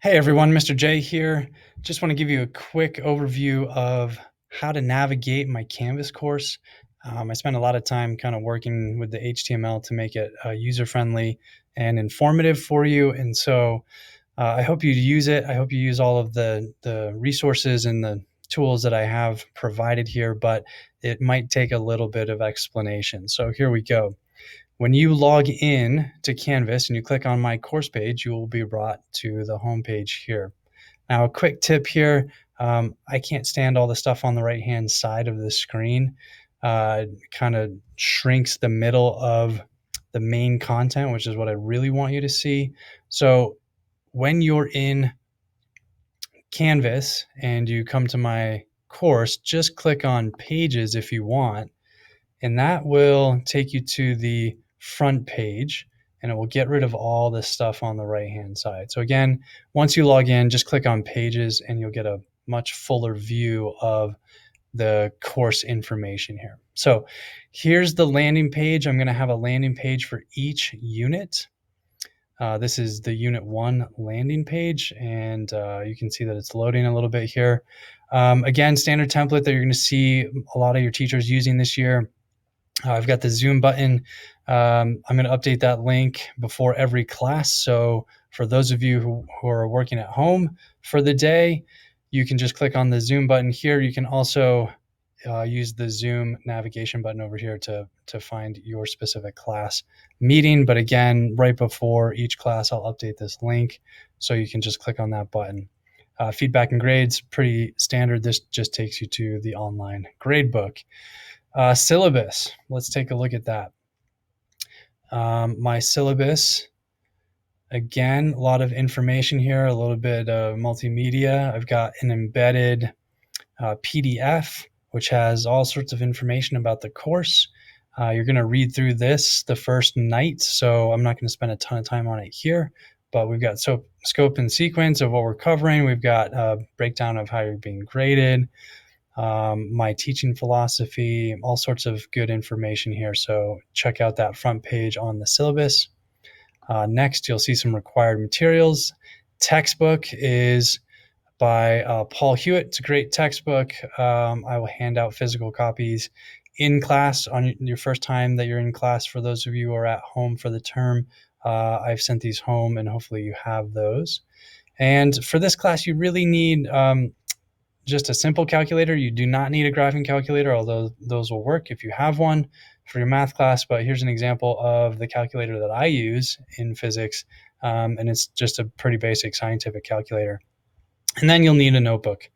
Hey everyone, Mr. J here. Just want to give you a quick overview of how to navigate my Canvas course. I spent a lot of time kind of working with the HTML to make it user-friendly and informative for you. And so I hope you use it. I hope you use all of the resources and the tools that I have provided here, but it might take a little bit of explanation. So here we go. When you log in to Canvas and you click on my course page, you will be brought to the home page here. Now, a quick tip here, I can't stand all the stuff on the right-hand side of the screen. It kind of shrinks the middle of the main content, which is what I really want you to see. So when you're in Canvas and you come to my course, just click on Pages if you want, and that will take you to the front page, and it will get rid of all the stuff on the right-hand side. So again, once you log in, just click on Pages and you'll get a much fuller view of the course information here. So here's the landing page. I'm going to have a landing page for each unit. This is the Unit 1 landing page, and you can see that it's loading a little bit here. Again, standard template that you're going to see a lot of your teachers using this year. I've got the Zoom button. I'm going to update that link before every class. So for those of you who are working at home for the day, you can just click on the Zoom button here. You can also use the Zoom navigation button over here to find your specific class meeting. But again, right before each class, I'll update this link so you can just click on that button. Feedback and grades, pretty standard. This just takes you to the online grade book. Syllabus, let's take a look at that. My syllabus, again, a lot of information here, a little bit of multimedia. I've got an embedded PDF, which has all sorts of information about the course. You're going to read through this the first night, so I'm not going to spend a ton of time on it here, but we've got scope and sequence of what we're covering. We've got a breakdown of how you're being graded, my teaching philosophy, all sorts of good information here. So check out that front page on the syllabus. Next, you'll see some required materials. Textbook is by Paul Hewitt. It's a great textbook. I will hand out physical copies in class on your first time that you're in class. For those of you who are at home for the term, I've sent these home and hopefully you have those. And for this class, you really need just a simple calculator. You do not need a graphing calculator, although those will work if you have one for your math class. But here's an example of the calculator that I use in physics, and it's just a pretty basic scientific calculator. And then you'll need a notebook.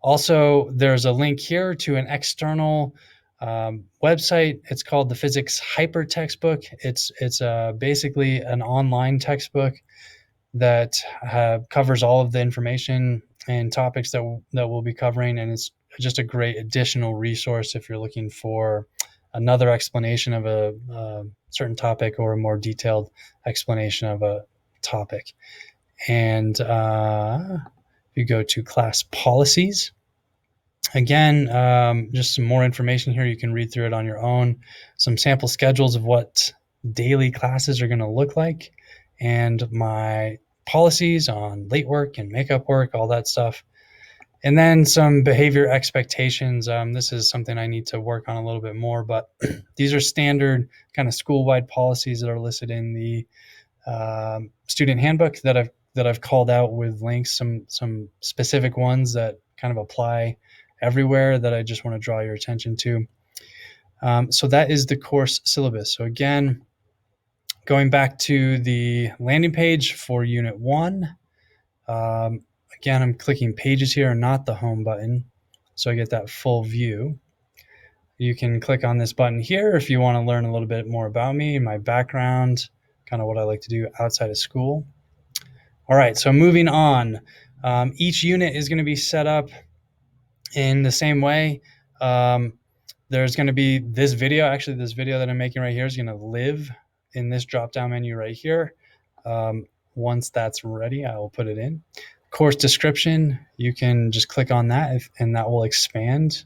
Also, there's a link here to an external website. It's called the Physics Hyper Textbook. It's basically an online textbook that covers all of the information and topics that we'll be covering, and it's just a great additional resource if you're looking for another explanation of a certain topic or a more detailed explanation of a topic. And if you go to class policies, again, just some more information here. You can read through it on your own. Some sample schedules of what daily classes are going to look like, and my policies on late work and makeup work, all that stuff. And then some behavior expectations. This is something I need to work on a little bit more, but these are standard kind of school-wide policies that are listed in the student handbook that I've called out with links, some specific ones that kind of apply everywhere that I just want to draw your attention to. So that is the course syllabus. So again, going back to the landing page for Unit 1, again, I'm clicking Pages here and not the Home button, so I get that full view. You can click on this button here if you want to learn a little bit more about me, my background, kind of what I like to do outside of school. All right, so moving on. Each unit is going to be set up in the same way. There's going to be this video. Actually, this video that I'm making right here is going to live in this drop-down menu right here. Once that's ready, I will put it in. Course description, you can just click on that and that will expand.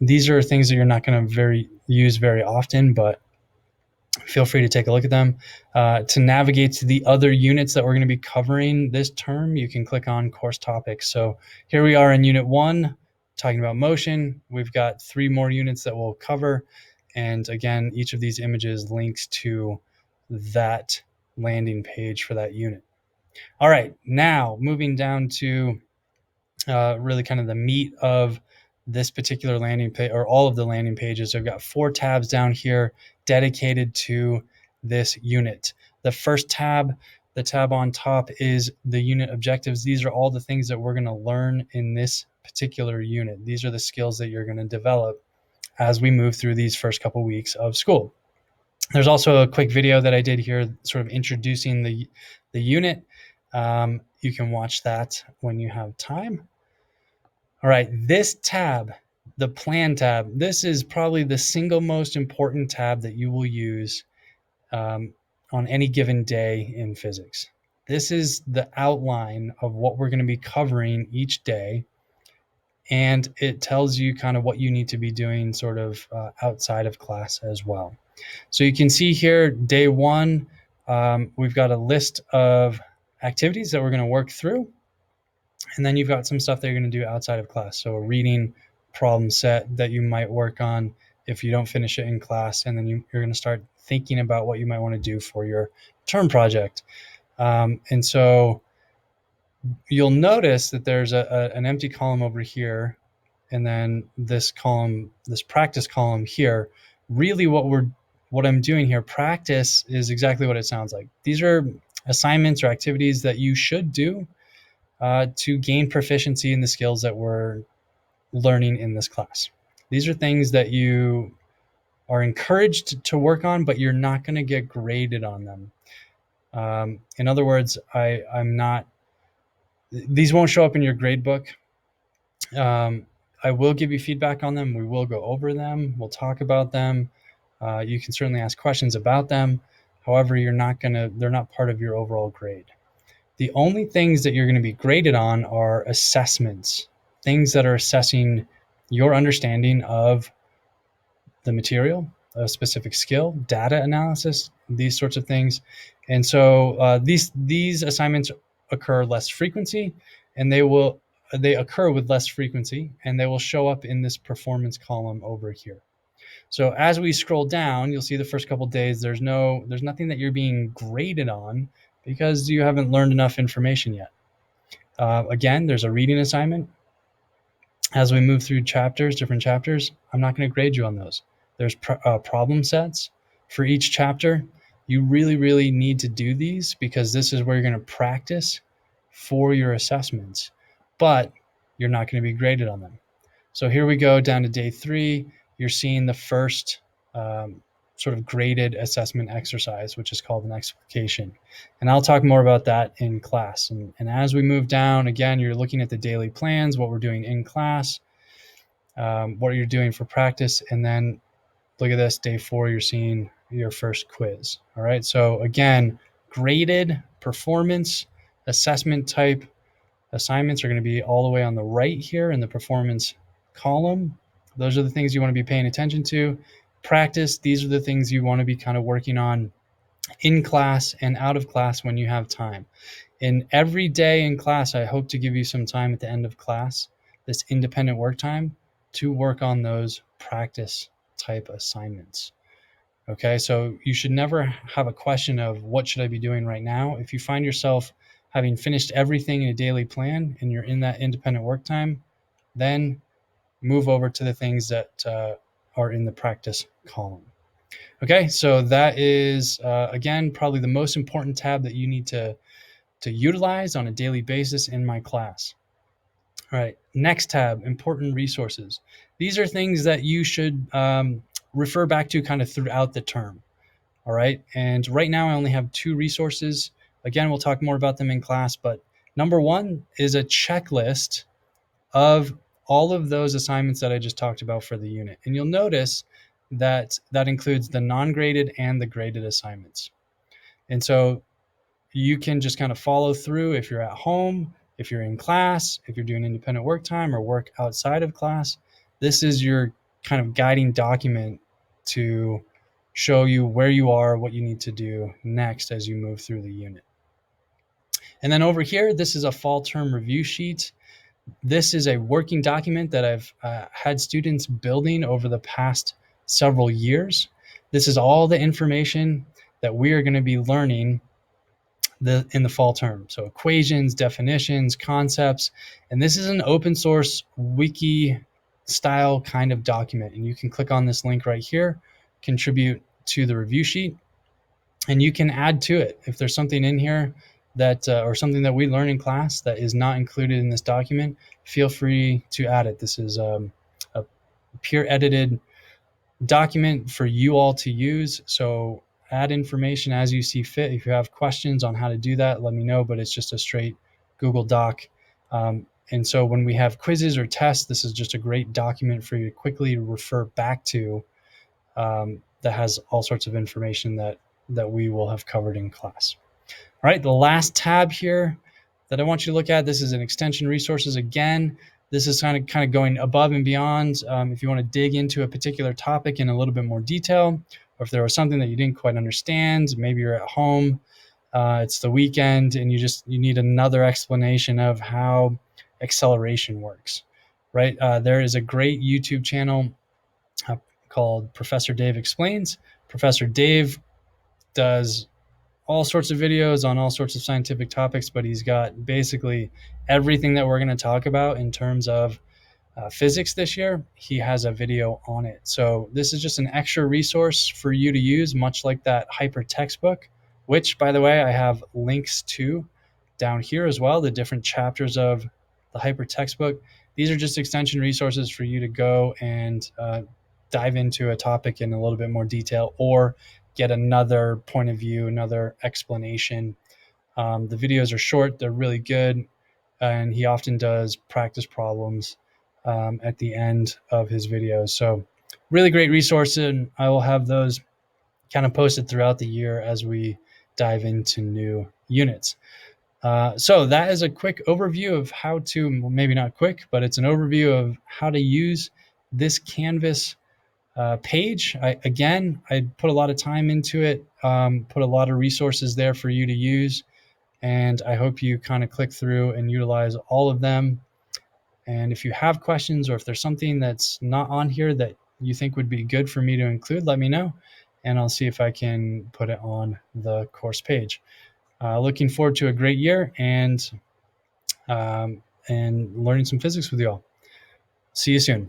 These are things that you're not going to use very often, but feel free to take a look at them. To navigate to the other units that we're going to be covering this term, you can click on course topics. So here we are in Unit 1, talking about motion. We've got 3 more units that we'll cover. And again, each of these images links to that landing page for that unit. All right, now moving down to really kind of the meat of this particular landing page, or all of the landing pages. I've got 4 tabs down here dedicated to this unit. The first tab, the tab on top, is the unit objectives. These are all the things that we're going to learn in this particular unit. These are the skills that you're going to develop as we move through these first couple weeks of school. There's also a quick video that I did here sort of introducing the unit. You can watch that when you have time. All right, this tab, the plan tab, this is probably the single most important tab that you will use on any given day in physics. This is the outline of what we're going to be covering each day, and it tells you kind of what you need to be doing sort of outside of class as well. So you can see here, day 1, we've got a list of activities that we're going to work through. And then you've got some stuff that you're going to do outside of class. So a reading problem set that you might work on if you don't finish it in class. And then you're going to start thinking about what you might want to do for your term project. And so you'll notice that there's an empty column over here. And then this column, this practice column here, really what I'm doing here, practice is exactly what it sounds like. These are assignments or activities that you should do to gain proficiency in the skills that we're learning in this class. These are things that you are encouraged to work on, but you're not going to get graded on them. In other words, these won't show up in your grade book. I will give you feedback on them. We will go over them. We'll talk about them. You can certainly ask questions about them. However, they're not part of your overall grade. The only things that you're going to be graded on are assessments, things that are assessing your understanding of the material, a specific skill, data analysis, these sorts of things. And so these assignments occur less frequency, and they occur with less frequency, and they will show up in this performance column over here. So as we scroll down, you'll see the first couple of days, there's nothing that you're being graded on because you haven't learned enough information yet. Again, there's a reading assignment. As we move through different chapters, I'm not going to grade you on those. There's problem sets for each chapter. You really, really need to do these because this is where you're going to practice for your assessments, but you're not going to be graded on them. So here we go down to day 3. You're seeing the first sort of graded assessment exercise, which is called an explication. And I'll talk more about that in class. And as we move down, again, you're looking at the daily plans, what we're doing in class, what you're doing for practice. And then look at this, day 4, you're seeing your first quiz. All right. So again, graded performance assessment type assignments are going to be all the way on the right here in the performance column. Those are the things you want to be paying attention to. Practice, these are the things you want to be kind of working on in class and out of class when you have time. And every day in class, I hope to give you some time at the end of class, this independent work time, to work on those practice type assignments. Okay, so you should never have a question of what should I be doing right now. If you find yourself having finished everything in a daily plan and you're in that independent work time, then move over to the things that are in the practice column. Okay, so that is, again, probably the most important tab that you need to utilize on a daily basis in my class. All right, next tab, important resources. These are things that you should refer back to kind of throughout the term. All right, and right now I only have 2 resources. Again, we'll talk more about them in class, but number 1 is a checklist of all of those assignments that I just talked about for the unit. And you'll notice that that includes the non-graded and the graded assignments. And so you can just kind of follow through if you're at home, if you're in class, if you're doing independent work time or work outside of class. This is your kind of guiding document to show you where you are, what you need to do next as you move through the unit. And then over here, this is a fall term review sheet. This is a working document that I've had students building over the past several years. This is all the information that we are going to be learning in the fall term. So equations, definitions, concepts, and this is an open source wiki style kind of document. And you can click on this link right here, contribute to the review sheet, and you can add to it. If there's something in here that or something that we learn in class that is not included in this document, feel free to add it. This is a peer edited document for you all to use. So add information as you see fit. If you have questions on how to do that, let me know, but it's just a straight Google Doc. And so when we have quizzes or tests, this is just a great document for you to quickly refer back to that has all sorts of information that we will have covered in class. All right, the last tab here that I want you to look at, this is an extension resources. Again, this is kind of going above and beyond. If you want to dig into a particular topic in a little bit more detail, or if there was something that you didn't quite understand, maybe you're at home, it's the weekend, and you need another explanation of how acceleration works, right? There is a great YouTube channel called Professor Dave Explains. Professor Dave does all sorts of videos on all sorts of scientific topics, but he's got basically everything that we're going to talk about in terms of physics this year. He has a video on it. So this is just an extra resource for you to use, much like that Hyper textbook, which, by the way, I have links to down here as well, the different chapters of the Hyper textbook. These are just extension resources for you to go and dive into a topic in a little bit more detail, or get another point of view, another explanation. The videos are short, they're really good, and he often does practice problems at the end of his videos. So really great resource, and I will have those kind of posted throughout the year as we dive into new units. So that is a quick overview of how to, maybe not quick, but it's an overview of how to use this Canvas page. I put a lot of time into it, put a lot of resources there for you to use, and I hope you kind of click through and utilize all of them. And if you have questions, or if there's something that's not on here that you think would be good for me to include, let me know, and I'll see if I can put it on the course page. Looking forward to a great year and learning some physics with you all. See you soon.